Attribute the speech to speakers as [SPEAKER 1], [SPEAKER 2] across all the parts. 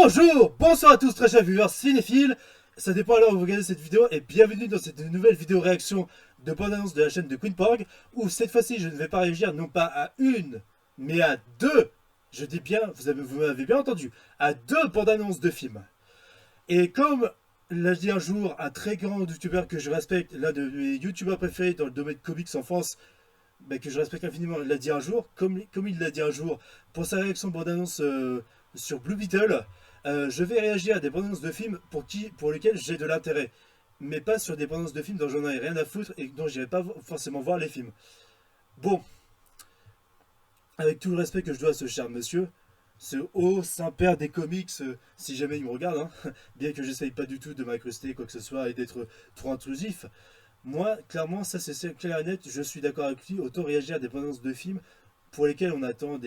[SPEAKER 1] Bonjour, bonsoir à tous très chers viewers cinéphiles. Ça dépend à l'heure où vous regardez cette vidéo et bienvenue dans cette nouvelle vidéo réaction de bande-annonce de la chaîne de Queen Porg, où cette fois-ci je ne vais pas réagir non pas à une, mais à deux, je dis bien, vous m'avez bien entendu, à deux bandes-annonces de films. Et comme l'a dit un jour un très grand youtubeur que je respecte, l'un de mes youtubeurs préférés dans le domaine comics en France, que je respecte infiniment, il l'a dit un jour, comme il l'a dit un jour, pour sa réaction bande-annonce sur Blue Beetle, je vais réagir à des bandes-annonces de films pour lesquels j'ai de l'intérêt, mais pas sur des bandes-annonces de films dont j'en ai rien à foutre et dont j'irai pas forcément voir les films. Bon, avec tout le respect que je dois à ce cher monsieur, ce haut saint-père des comics, si jamais il me regarde, hein, bien que j'essaye pas du tout de m'incruster quoi que ce soit et d'être trop intrusif, moi, clairement, ça c'est clair et net, je suis d'accord avec lui, autant réagir à des bandes-annonces de films pour lesquels on attend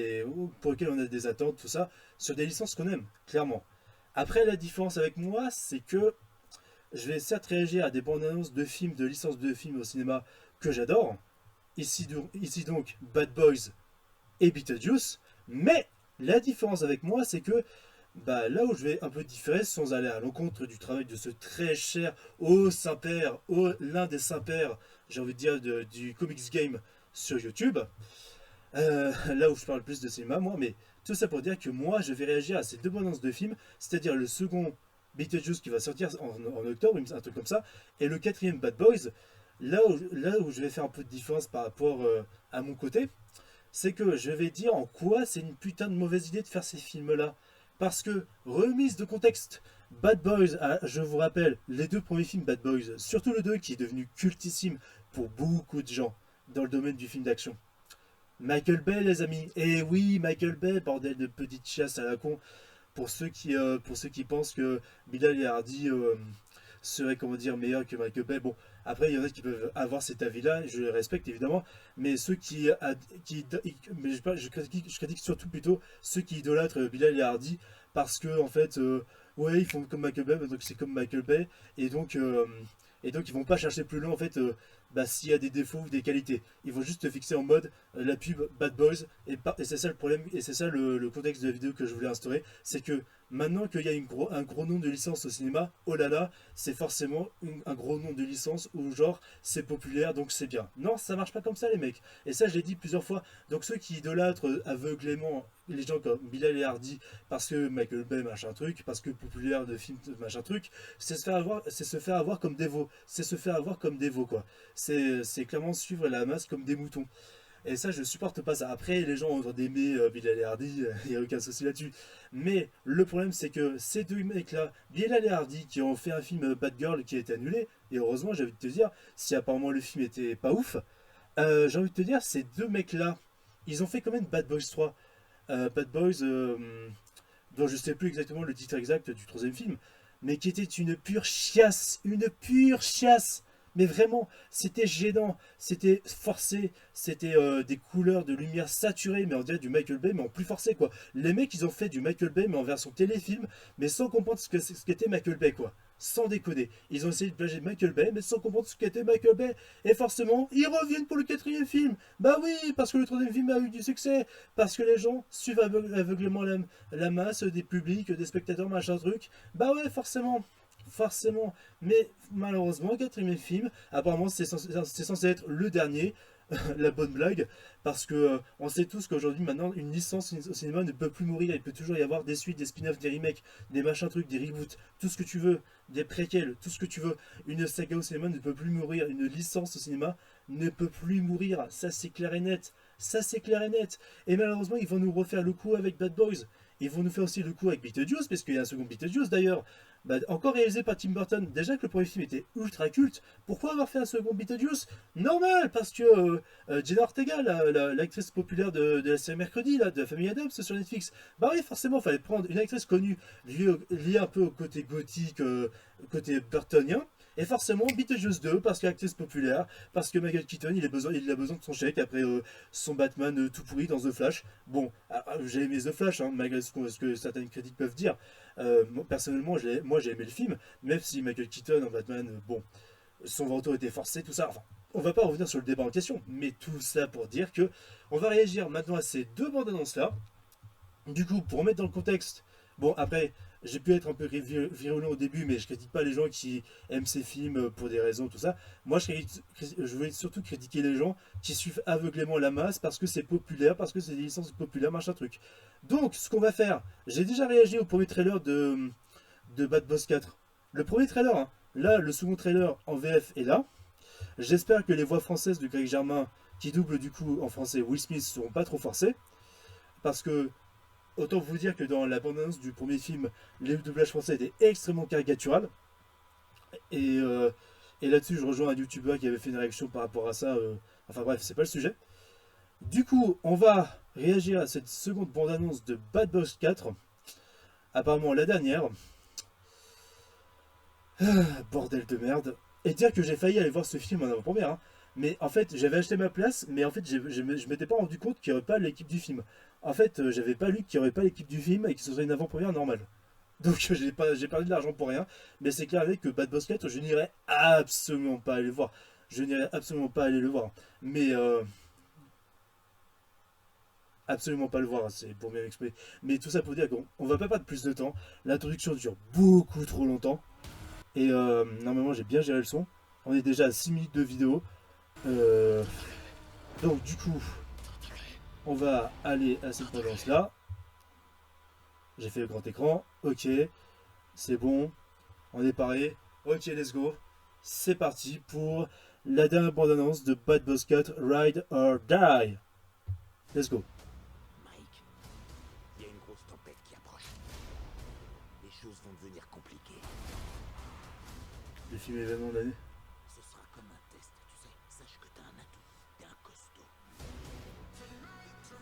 [SPEAKER 1] pour lesquels on a des attentes, tout ça, sur des licences qu'on aime, clairement. Après, la différence avec moi, c'est que je vais certes réagir à des bandes annonces de films, de licences de films au cinéma que j'adore, ici donc Bad Boys et Beetlejuice, mais la différence avec moi, c'est que là où je vais un peu différer, sans aller à l'encontre du travail de ce très cher haut Saint-Père, l'un des Saint-Pères, j'ai envie de dire, du comics game sur YouTube, là où je parle plus de cinéma, moi, mais tout ça pour dire que moi, je vais réagir à ces deux bandes de films, c'est-à-dire le second Beetlejuice qui va sortir en octobre, un truc comme ça, et le quatrième Bad Boys, là où je vais faire un peu de différence par rapport à mon côté, c'est que je vais dire en quoi c'est une putain de mauvaise idée de faire ces films-là. Parce que, remise de contexte, Bad Boys, je vous rappelle, les deux premiers films Bad Boys, surtout le 2 qui est devenu cultissime pour beaucoup de gens dans le domaine du film d'action. Michael Bay, les amis. Et oui, Michael Bay, bordel de petite chasse à la con. Pour ceux qui pensent que Bilal et Hardy seraient, comment dire, meilleurs que Michael Bay. Bon, après, il y en a qui peuvent avoir cet avis-là, je le respecte évidemment. Mais ceux mais je critique surtout plutôt ceux qui idolâtrent Bilal et Hardy parce que, en fait, ouais, ils font comme Michael Bay, donc c'est comme Michael Bay. Et donc ils vont pas chercher plus loin en fait s'il y a des défauts ou des qualités. Ils vont juste te fixer en mode la pub Bad Boys et c'est ça le problème et c'est ça le contexte de la vidéo que je voulais instaurer, c'est que maintenant qu'il y a un gros nom de licence au cinéma, oh là là, c'est forcément un gros nom de licence où genre c'est populaire donc c'est bien. Non, ça marche pas comme ça les mecs. Et ça je l'ai dit plusieurs fois. Donc ceux qui idolâtrent aveuglément les gens comme Bilal et Hardy parce que Michael Bay machin truc, parce que populaire de film machin truc, c'est se faire avoir comme des veaux. C'est se faire avoir comme des veaux, quoi. C'est clairement suivre la masse comme des moutons. Et ça, je supporte pas ça. Après, les gens ont le droit d'aimer Bilal et Hardy, il n'y a aucun souci là-dessus. Mais le problème, c'est que ces deux mecs-là, Bilal et Hardy, qui ont fait un film Bad Girl qui a été annulé, et heureusement, j'ai envie de te dire, si apparemment le film était pas ouf, j'ai envie de te dire, ces deux mecs-là, ils ont fait quand même Bad Boys 3. Bad Boys, dont je sais plus exactement le titre exact du troisième film, mais qui était une pure chiasse. Mais vraiment, c'était gênant, c'était forcé, c'était des couleurs de lumière saturées, mais on dirait du Michael Bay, mais en plus forcé quoi. Les mecs, ils ont fait du Michael Bay, mais en version téléfilm, mais sans comprendre ce qu'était Michael Bay quoi. Sans décoder. Ils ont essayé de plagier Michael Bay, mais sans comprendre ce qu'était Michael Bay. Et forcément, ils reviennent pour le quatrième film. Bah oui, parce que le troisième film a eu du succès. Parce que les gens suivent aveuglément la masse des publics, des spectateurs, machin truc. Bah ouais, forcément. Forcément. Mais malheureusement, quatrième film, apparemment c'est censé être le dernier. La bonne blague, parce que on sait tous qu'aujourd'hui maintenant une licence au cinéma ne peut plus mourir, il peut toujours y avoir des suites, des spin-offs, des remakes, des machins trucs, des reboots, tout ce que tu veux, des préquels, tout ce que tu veux. Une saga au cinéma ne peut plus mourir, une licence au cinéma ne peut plus mourir, ça c'est clair et net, ça c'est clair et net. Et malheureusement ils vont nous refaire le coup avec Bad Boys, ils vont nous faire aussi le coup avec Beetlejuice, parce qu'il y a un second Beetlejuice d'ailleurs, encore réalisé par Tim Burton. Déjà que le premier film était ultra culte, pourquoi avoir fait un second Beetlejuice? Normal, parce que Jenna Ortega, l'actrice populaire de la série Mercredi, là, de la famille Addams sur Netflix, bah oui, forcément, il fallait prendre une actrice connue, liée un peu au côté gothique, côté burtonien. Et forcément, Beetlejuice 2, parce que l'actrice populaire, parce que Michael Keaton, il a besoin de son chèque après son Batman tout pourri dans The Flash. Bon, j'ai aimé The Flash, hein, malgré ce que certaines critiques peuvent dire. Personnellement, moi j'ai aimé le film, même si Michael Keaton en Batman, bon, son retour était forcé, tout ça. Enfin, on va pas revenir sur le débat en question, mais tout ça pour dire que on va réagir maintenant à ces deux bandes annonces là. Du coup, pour remettre dans le contexte, bon, après, j'ai pu être un peu virulent au début, mais je critique pas les gens qui aiment ces films pour des raisons, tout ça. Moi, je voulais surtout critiquer les gens qui suivent aveuglément la masse parce que c'est populaire, parce que c'est des licences populaires, machin truc. Donc, ce qu'on va faire, j'ai déjà réagi au premier trailer de Bad Boss 4. Le premier trailer, hein. Là, le second trailer en VF est là. J'espère que les voix françaises de Greg Germain, qui double du coup en français Will Smith, seront pas trop forcées. Parce que, autant vous dire que dans la bande-annonce du premier film, les doublages français étaient extrêmement caricatural. Et, euh, et là-dessus, je rejoins un YouTuber qui avait fait une réaction par rapport à ça. Enfin bref, c'est pas le sujet. Du coup, on va réagir à cette seconde bande-annonce de Bad Boss 4. Apparemment la dernière. Bordel de merde. Et dire que j'ai failli aller voir ce film en avant-première. Hein. Mais en fait, j'avais acheté ma place, mais en fait, je m'étais pas rendu compte qu'il n'y aurait pas l'équipe du film. En fait, j'avais pas lu qu'il n'y aurait pas l'équipe du film et que ce serait une avant-première normale. Donc j'ai perdu de l'argent pour rien. Mais c'est clair avec que Bad Boss 4, je n'irai absolument pas aller le voir. Je n'irai absolument pas aller le voir. Mais absolument pas le voir, c'est pour bien expliquer. Mais tout ça pour dire qu'on va pas perdre plus de temps. L'introduction dure beaucoup trop longtemps. Et normalement j'ai bien géré le son. On est déjà à 6 minutes de vidéo. Euh, donc du coup, on va aller à cette tendance là. J'ai fait le grand écran. Ok, c'est bon. On est paré. Ok, let's go. C'est parti pour la dernière bande-annonce de Bad Boss 4 Ride or Die. Let's go.
[SPEAKER 2] Mike, il y a une grosse tempête qui approche. Les choses vont devenir compliquées.
[SPEAKER 1] Le film événement de l'année.
[SPEAKER 2] Ce sera comme un test, tu sais. Sache que t'as un atout. T'es un costaud.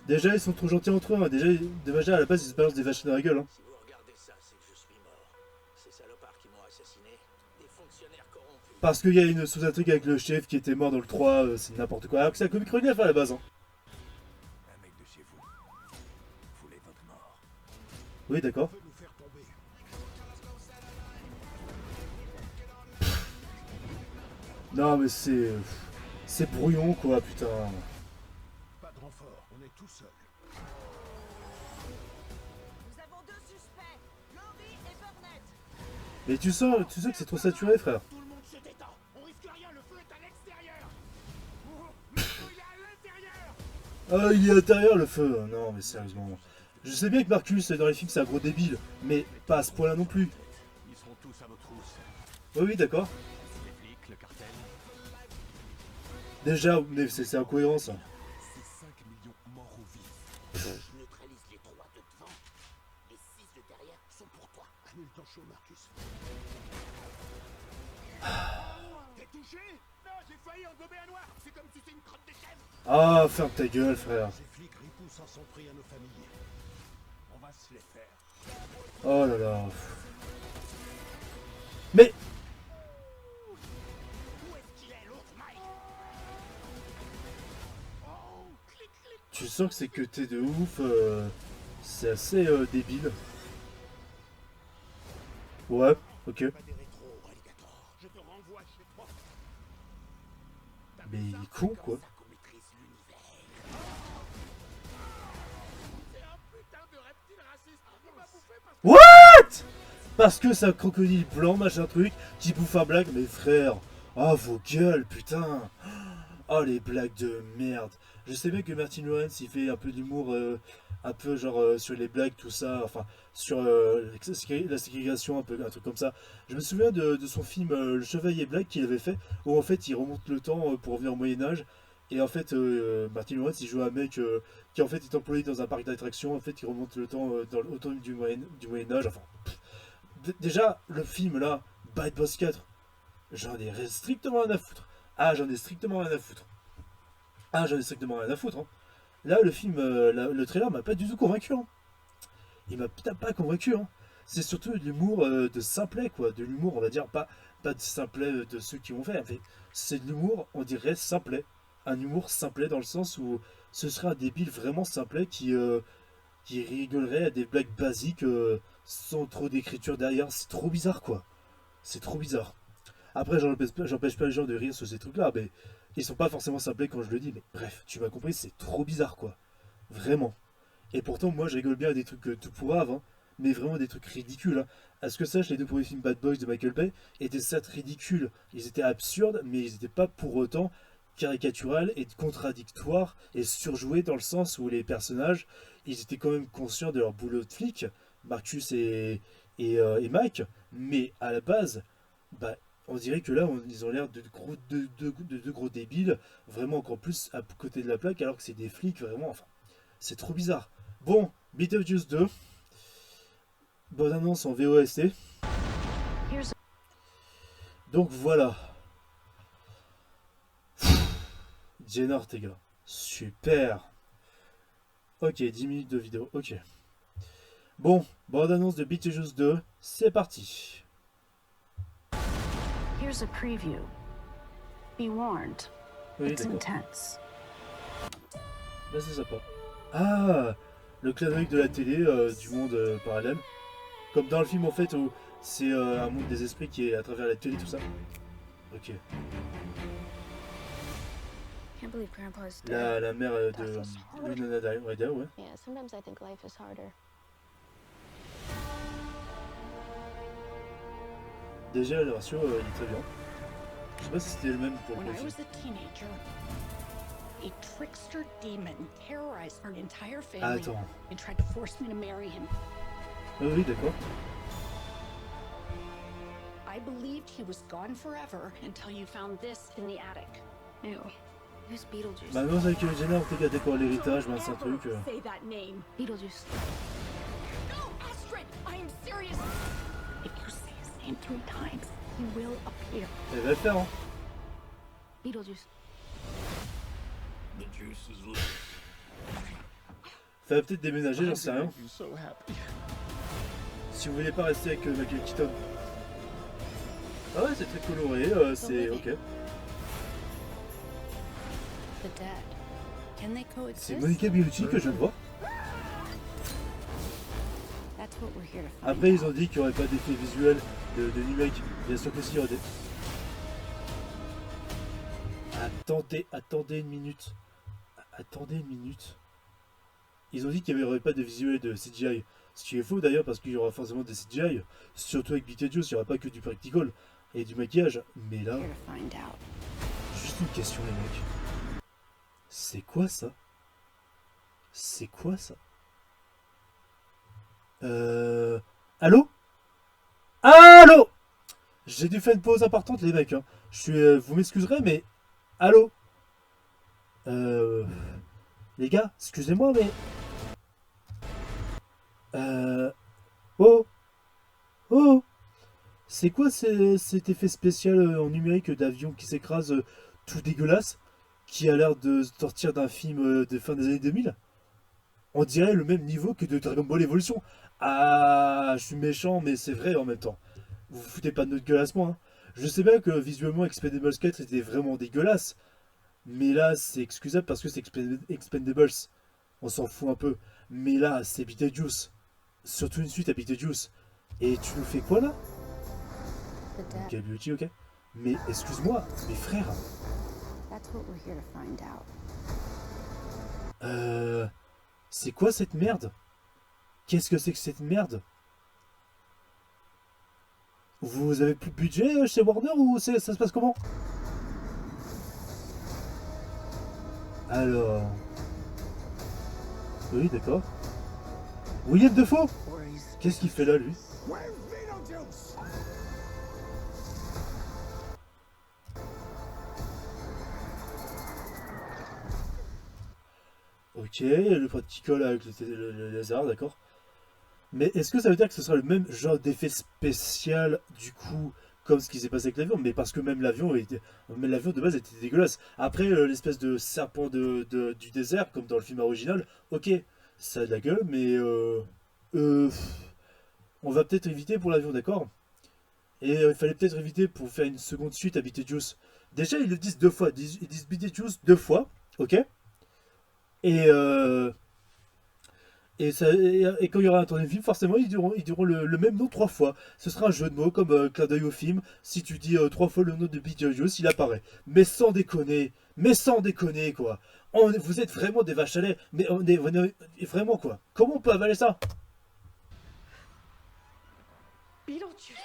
[SPEAKER 1] Déjà, ils sont trop gentils entre eux. Hein. Déjà, à la base, ils se balancent des vaches dans la gueule. Hein.
[SPEAKER 2] Si vous regardez ça, c'est que je suis mort. Ces salopards qui m'ont assassiné, des fonctionnaires corrompus.
[SPEAKER 1] Parce qu'il y a une sous-intrigue avec le chef qui était mort dans le 3, c'est n'importe quoi. Alors que c'est un comic relief à la base. Hein.
[SPEAKER 2] Un mec de chez vous voulait votre mort.
[SPEAKER 1] Oui, d'accord.
[SPEAKER 2] Peut nous faire tomber.
[SPEAKER 1] Non, mais c'est. C'est brouillon, quoi, putain.
[SPEAKER 2] Pas de renfort, on est tout seul.
[SPEAKER 3] Nous avons deux suspects, Laurie et Burnett.
[SPEAKER 1] Mais tu sens que c'est trop saturé, frère.
[SPEAKER 2] Tout le monde se détend. On risque rien, le feu est à l'extérieur. Le feu, il est à l'intérieur.
[SPEAKER 1] Ah, il est à l'intérieur, le feu. Non, mais sérieusement. Je sais bien que Marcus, dans les films, c'est un gros débile. Mais pas à ce point-là non plus.
[SPEAKER 2] Ils seront tous à nos trousses.
[SPEAKER 1] Oui, oui, d'accord.
[SPEAKER 2] Les flics, le cartel.
[SPEAKER 1] Déjà, mais c'est incohérent, ça.
[SPEAKER 2] C'est 5 millions morts ou vifs. Je neutralise les 3 de devant. Les 6 de derrière sont pour toi. Je mets le temps chaud, Marcus. T'es touché? Non, j'ai failli englober un noir. C'est comme si c'était une crotte de chèvre.
[SPEAKER 1] Ah, ferme ta gueule, frère.
[SPEAKER 2] Ces flics ripoux s'en sont pris à nos familles. On va se les faire.
[SPEAKER 1] Oh là là. Mais.
[SPEAKER 2] Où est-ce qu'il est, l'autre, Mike? Oh, clic, clic.
[SPEAKER 1] Tu sens que c'est cuté de ouf. C'est assez débile. Ouais, ok.
[SPEAKER 2] Pas des rétros, alligator. Je te renvoie chez toi.
[SPEAKER 1] Mais il est con, quoi.
[SPEAKER 2] Ça qu'on maîtrise l'univers. C'est un putain de reptile raciste. Il m'a bouffé parce que...
[SPEAKER 1] What? Parce que c'est un crocodile blanc, machin truc, qui bouffe un blague, mes frères. Oh, vos gueules, putain. Oh, les blagues de merde. Je sais bien que Martin Lawrence, il fait un peu d'humour, un peu genre sur les blagues, tout ça, enfin, sur la ségrégation, un truc comme ça. Je me souviens de son film Le Chevalier Black qu'il avait fait, où en fait il remonte le temps pour revenir au Moyen-Âge. Et en fait, Martin Lawrence, il joue un mec qui en fait est employé dans un parc d'attractions, en fait, il remonte le temps au temps du Moyen-Âge. Enfin, déjà, le film là, Bad Boss 4, j'en ai strictement rien à foutre. Ah, j'en ai strictement rien à foutre. Ah, j'en ai strictement rien à foutre. Hein. Là, le film, le trailer m'a pas du tout convaincu. Hein. Il m'a putain pas convaincu. Hein. C'est surtout de l'humour de simplet, quoi. De l'humour, on va dire, pas de simplet de ceux qui vont faire. Mais c'est de l'humour, on dirait, simplet. Un humour simplet dans le sens où ce serait un débile vraiment simplet qui rigolerait à des blagues basiques sans trop d'écriture derrière. C'est trop bizarre, quoi. C'est trop bizarre. Après, j'empêche pas les gens de rire sur ces trucs-là, mais ils sont pas forcément simplés quand je le dis. Mais bref, tu m'as compris, c'est trop bizarre, quoi. Vraiment. Et pourtant, moi, je rigole bien à des trucs tout pourraves, hein. mais vraiment des trucs ridicules. Hein. À ce que sache, les deux premiers films Bad Boys de Michael Bay étaient certes ridicules, ils étaient absurdes, mais ils n'étaient pas pour autant caricatural et contradictoire et surjoué dans le sens où les personnages, ils étaient quand même conscients de leur boulot de flic, Marcus et Mike, mais à la base, bah, on dirait que là, ils ont l'air de gros débiles, vraiment encore plus à côté de la plaque, alors que c'est des flics, vraiment, enfin, c'est trop bizarre. Bon, Beetlejuice 2, bonne annonce en VOST. Donc voilà. Jenna Ortega. Super. Ok, 10 minutes de vidéo. Ok. Bon, bande annonce de Beetlejuice 2. C'est parti.
[SPEAKER 4] Here's a preview. Be warned.
[SPEAKER 1] Oui,
[SPEAKER 4] It's
[SPEAKER 1] d'accord.
[SPEAKER 4] intense.
[SPEAKER 1] Là, c'est sympa. Ah, le clin d'œil de la télé du monde parallèle. Comme dans le film, en fait, où c'est un monde des esprits qui est à travers la télé, tout ça. Ok.
[SPEAKER 5] Can't believe Grandpa's dead.
[SPEAKER 1] La mère de Winona Ryder, ouais.
[SPEAKER 5] Yeah, sometimes I think life is harder.
[SPEAKER 1] Déjà, le ratio, il est très bien. Je sais pas si c'était le même pour
[SPEAKER 6] When
[SPEAKER 1] le
[SPEAKER 6] I
[SPEAKER 1] film.
[SPEAKER 6] was a teenager, a trickster demon terrorized our entire family
[SPEAKER 1] Attends.
[SPEAKER 6] and tried to force me to marry him.
[SPEAKER 1] Oui, d'accord.
[SPEAKER 6] I believed he was gone forever until you found this in the attic.
[SPEAKER 5] Ew. Who's Beetlejuice?
[SPEAKER 1] Maintenant, avec Jenna Ortega décore l'héritage, ben, c'est un truc.
[SPEAKER 3] Say that name.
[SPEAKER 5] Beetlejuice.
[SPEAKER 6] No, Astrid! I am serious! If you say his name 3 times, he will appear.
[SPEAKER 1] Elle va le faire, hein.
[SPEAKER 5] Beetlejuice.
[SPEAKER 2] The juice is loose.
[SPEAKER 1] Ça va peut-être déménager, j'en sais rien.
[SPEAKER 2] You so happy.
[SPEAKER 1] Si vous voulez pas rester avec Michael Keaton. Ah ouais, c'est très coloré, c'est ok.
[SPEAKER 5] The dead. Can they
[SPEAKER 1] C'est
[SPEAKER 5] coexist?
[SPEAKER 1] Monica Bellucci que je viens de voir.
[SPEAKER 5] That's what we're here to find
[SPEAKER 1] Après, ils ont
[SPEAKER 5] out.
[SPEAKER 1] dit qu'il n'y aurait pas d'effet visuel de numérique. Bien sûr que si, il y aurait des... Attendez une minute. Attendez une minute. Ils ont dit qu'il n'y aurait pas de visuel de CGI. Ce qui est faux d'ailleurs parce qu'il y aura forcément des CGI. Surtout avec Beetlejuice, il n'y aura pas que du practical et du maquillage. Mais là,
[SPEAKER 5] Here to find out.
[SPEAKER 1] juste une question les mecs. C'est quoi ça? C'est quoi ça? Allô? Allô? J'ai dû faire une pause importante les mecs. Hein. Je suis, vous m'excuserez mais... Allô? Les gars, excusez-moi mais... Oh! Oh! C'est quoi cet effet spécial en numérique d'avion qui s'écrase tout dégueulasse? Qui a l'air de sortir d'un film de fin des années 2000? On dirait le même niveau que de Dragon Ball Evolution. Ah, je suis méchant, mais c'est vrai en même temps. Vous vous foutez pas de notre gueule à ce point. Hein. Je sais bien que visuellement Expendables 4 était vraiment dégueulasse. Mais là, c'est excusable parce que c'est Expendables. On s'en fout un peu. Mais là, c'est Beetlejuice. Surtout une suite à Beetlejuice. Et tu nous fais quoi là?
[SPEAKER 5] The dead.
[SPEAKER 1] Ok, Beauty, ok. Mais excuse-moi, mes frères.
[SPEAKER 5] That's what we're here to find out.
[SPEAKER 1] C'est quoi cette merde? Qu'est-ce que c'est que cette merde? Vous avez plus de budget chez Warner ou ça se passe comment? Alors... Oui, d'accord. William Defoe? Qu'est-ce qu'il fait là, lui?
[SPEAKER 2] Where's Beetlejuice?
[SPEAKER 1] Ok, le practical avec le lézard, d'accord. Mais est-ce que ça veut dire que ce sera le même genre d'effet spécial, du coup, comme ce qui s'est passé avec l'avion? Mais parce que même l'avion de base était dégueulasse. Après, l'espèce de serpent du désert, comme dans le film original, ok, ça a de la gueule, mais on va peut-être éviter pour l'avion, d'accord? Et il fallait peut-être éviter pour faire une seconde suite à Beetlejuice. Déjà, ils le disent 2 fois, ils disent Beetlejuice 2 fois, ok? Et quand il y aura un troisième film, forcément, ils diront le même nom 3 fois. Ce sera un jeu de mots comme clin d'œil au film. Si tu dis 3 fois le nom de Beetlejuice, il apparaît. Mais sans déconner, quoi. Vous êtes vraiment des vaches à lait. Mais vraiment, quoi. Comment on peut avaler ça?
[SPEAKER 6] Beetlejuice.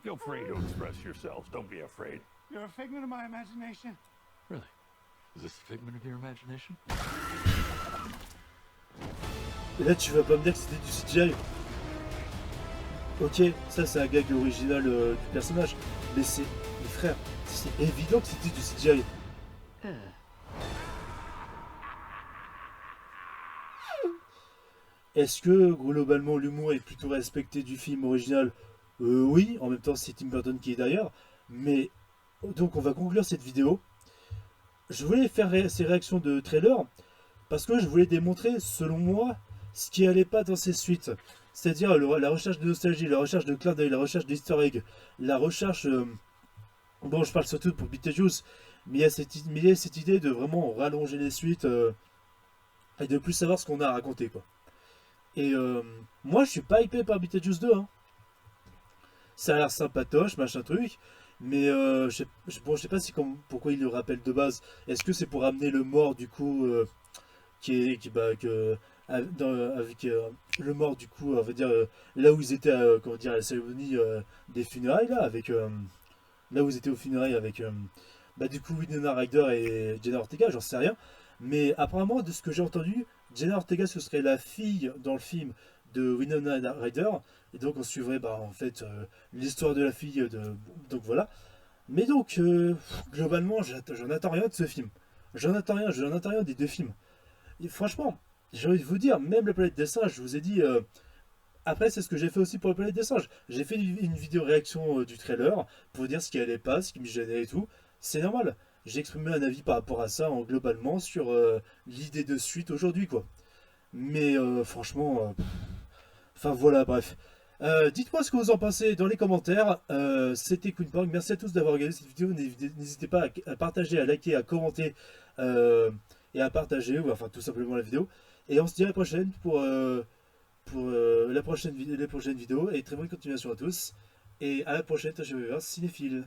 [SPEAKER 7] Feel free to express yourselves. Don't be afraid.
[SPEAKER 8] You're a figment of my imagination.
[SPEAKER 7] Really? Is this a figment of your imagination?
[SPEAKER 1] Et là, tu vas pas me dire que c'était du CGI. Ok, ça c'est un gag original du personnage, mais c'est... Mais frère, c'est évident que c'était du CGI. Est-ce que globalement l'humour est plutôt respecté du film original? Oui, en même temps c'est Tim Burton qui est derrière. Mais donc on va conclure cette vidéo. Je voulais faire ces réactions de trailer parce que je voulais démontrer, selon moi, ce qui allait pas dans ces suites. C'est-à-dire la recherche de nostalgie, la recherche de clin d'œil, la recherche d'easter egg, la recherche... bon, je parle surtout pour Beetlejuice, mais il y a cette idée de vraiment rallonger les suites et de plus savoir ce qu'on a à raconter, quoi. Et moi, je suis pas hypé par Beetlejuice 2, hein. Ça a l'air sympatoche, machin truc, mais je sais pas si pourquoi il le rappelle de base. Est-ce que c'est pour amener le mort, du coup, avec le mort, du coup, on va dire, là où ils étaient, comment dire, à la cérémonie des funérailles, là, avec... là où ils étaient aux funérailles avec, du coup, Winona Ryder et Jenna Ortega, j'en sais rien. Mais apparemment, de ce que j'ai entendu, Jenna Ortega, ce serait la fille dans le film de Winona Ryder. Et donc, on suivrait, en fait, l'histoire de la fille. Donc, voilà. Mais donc, globalement, j'en attends rien de ce film. J'en attends rien des deux films. Et franchement, j'ai envie de vous dire, même La Planète des Singes, je vous ai dit... Après, c'est ce que j'ai fait aussi pour La Planète des Singes. J'ai fait une vidéo réaction du trailer pour dire ce qui allait pas, ce qui me gênait et tout. C'est normal. J'ai exprimé un avis par rapport à ça, globalement, sur l'idée de suite aujourd'hui, quoi. Mais franchement... Enfin, voilà, bref. Dites-moi ce que vous en pensez dans les commentaires. C'était Queen Porg. Merci à tous d'avoir regardé cette vidéo. N'hésitez pas à partager, à liker, à commenter et à partager, ou enfin tout simplement la vidéo. Et on se dit à la prochaine pour les prochaines vidéos. Et très bonne continuation à tous. Et à la prochaine, je vais voir Cinéphile.